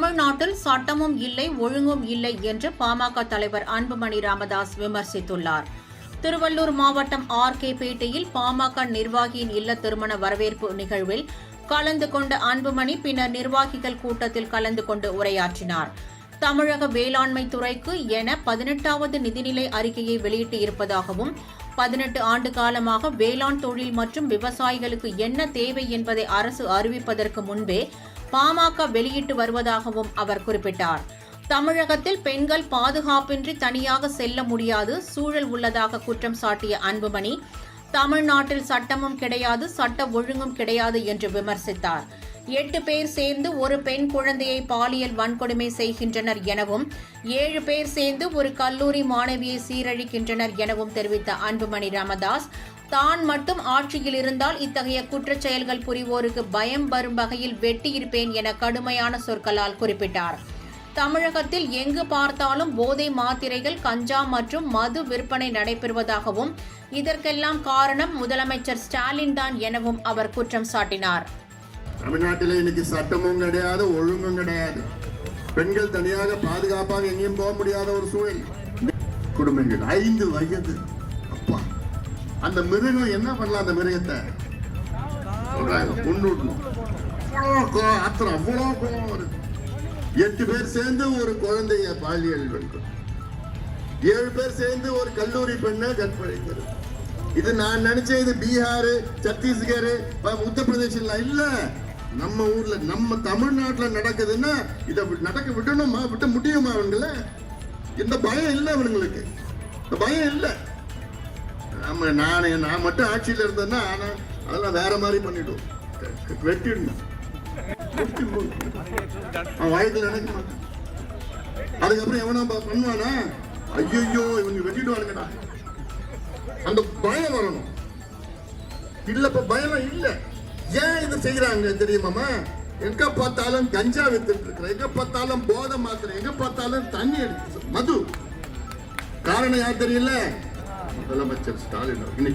தமிழ்நாட்டில் சட்டமும் இல்லை ஒழுங்கும் இல்லை என்று பாமக தலைவர் அன்புமணி ராமதாஸ் விமர்சித்துள்ளார். திருவள்ளூர் மாவட்டம் பேட்டையில் பாமக நிர்வாகியின் இல்ல திருமண வரவேற்பு நிகழ்வில் கலந்து கொண்ட அன்புமணி பின்னர் நிர்வாகிகள் கூட்டத்தில் கலந்து கொண்டு உரையாற்றினார். தமிழக வேளாண்மை துறைக்கு என 18வது நிதிநிலை அறிக்கையை வெளியிட்டு இருப்பதாகவும் 18 ஆண்டு காலமாக வேளாண் தொழில் மற்றும் விவசாயிகளுக்கு என்ன தேவை என்பதை அரசு அறிவிப்பதற்கு முன்பே பாமக வெளியிட்டு வருவதாகவும் அவர் குறிப்பிட்டார். தமிழகத்தில் பெண்கள் பாதுகாப்பின்றி தனியாக செல்ல முடியாது சூழல் உள்ளதாக குற்றம் சாட்டிய அன்புமணி, தமிழ்நாட்டில் சட்டமும் கிடையாது சட்ட ஒழுங்கும் கிடையாது என்று விமர்சித்தார். 8 பேர் சேர்ந்து ஒரு பெண் குழந்தையை பாலியல் வன்கொடுமை செய்கின்றனர் எனவும் 7 பேர் சேர்ந்து ஒரு கல்லூரி மாணவியை சீரழிக்கின்றனர் எனவும் தெரிவித்த அன்புமணி ராமதாஸ், தான் மட்டும் ஆட்சியில் இருந்தால் இத்தகைய குற்றச் செயல்கள் புரிவோருக்கு பயம் வரும் வகையில் வெட்டியிருப்பேன் என கடுமையான சொற்களால் குறிப்பிட்டார். தமிழகத்தில் எங்கு பார்த்தாலும் போதை மாத்திரைகள், கஞ்சா மற்றும் மது விற்பனை நடைபெறுவதாகவும் இதற்கெல்லாம் காரணம் முதலமைச்சர் ஸ்டாலின் தான் எனவும் அவர் குற்றம் சாட்டினார். தமிழ்நாட்டில் இன்னைக்கு சட்டமும் கிடையாது ஒழுங்கும் கிடையாது. பெண்கள் தனியாக பாதுகாப்பாக எங்கேயும் போக முடியாத ஒரு சூழல். குடும்பங்கள் 5 வயது அப்பா, அந்த மிருகம் என்ன பண்ணலாம்? அந்த மிருகத்தை அவ்வளோ கோபம் வருது. 8 பேர் சேர்ந்து ஒரு குழந்தைய பாலியல் வன்கொடுமை, 7 பேர் சேர்ந்து ஒரு கல்லூரி பெண்ணை கற்பழிக்கிறது. இது நான் நினைச்சேன் இது பீகார், சத்தீஸ்கர், உத்தரப்பிரதேசம் இல்ல, நம்ம ஊர்ல நம்ம தமிழ்நாட்டில் நடக்குதுன்னா இதை நடக்க விடணுமா? விட்ட முடியுமா? அவங்கள இந்த பயம் இல்லை, அவங்களுக்கு இந்த பயம் இல்லை. நான் மட்டும் ஆட்சியில் இருந்தேன்னா அதெல்லாம் வேற மாதிரி பண்ணிடுவோம், வெட்டிடணும். வயதுல நினைக்க மாட்டேன். அதுக்கப்புறம் எவனா பண்ணுவானா? ஐயோ இவங்க வெட்டிடுவானுங்கடா, அந்த பயம் வரணும். இல்லப்ப பயம் இல்ல. ஏன் இது செய்யறாங்க தெரியுமாமா? எங்க பார்த்தாலும் கஞ்சா வித்துட்டு இருக்கிற, எங்க பார்த்தாலும் போதை மாத்திரை, எங்க பார்த்தாலும் தண்ணி எடுத்து மது. காரணம் யார் தெரியல? முதலமைச்சர் ஸ்டாலின். இன்னைக்கு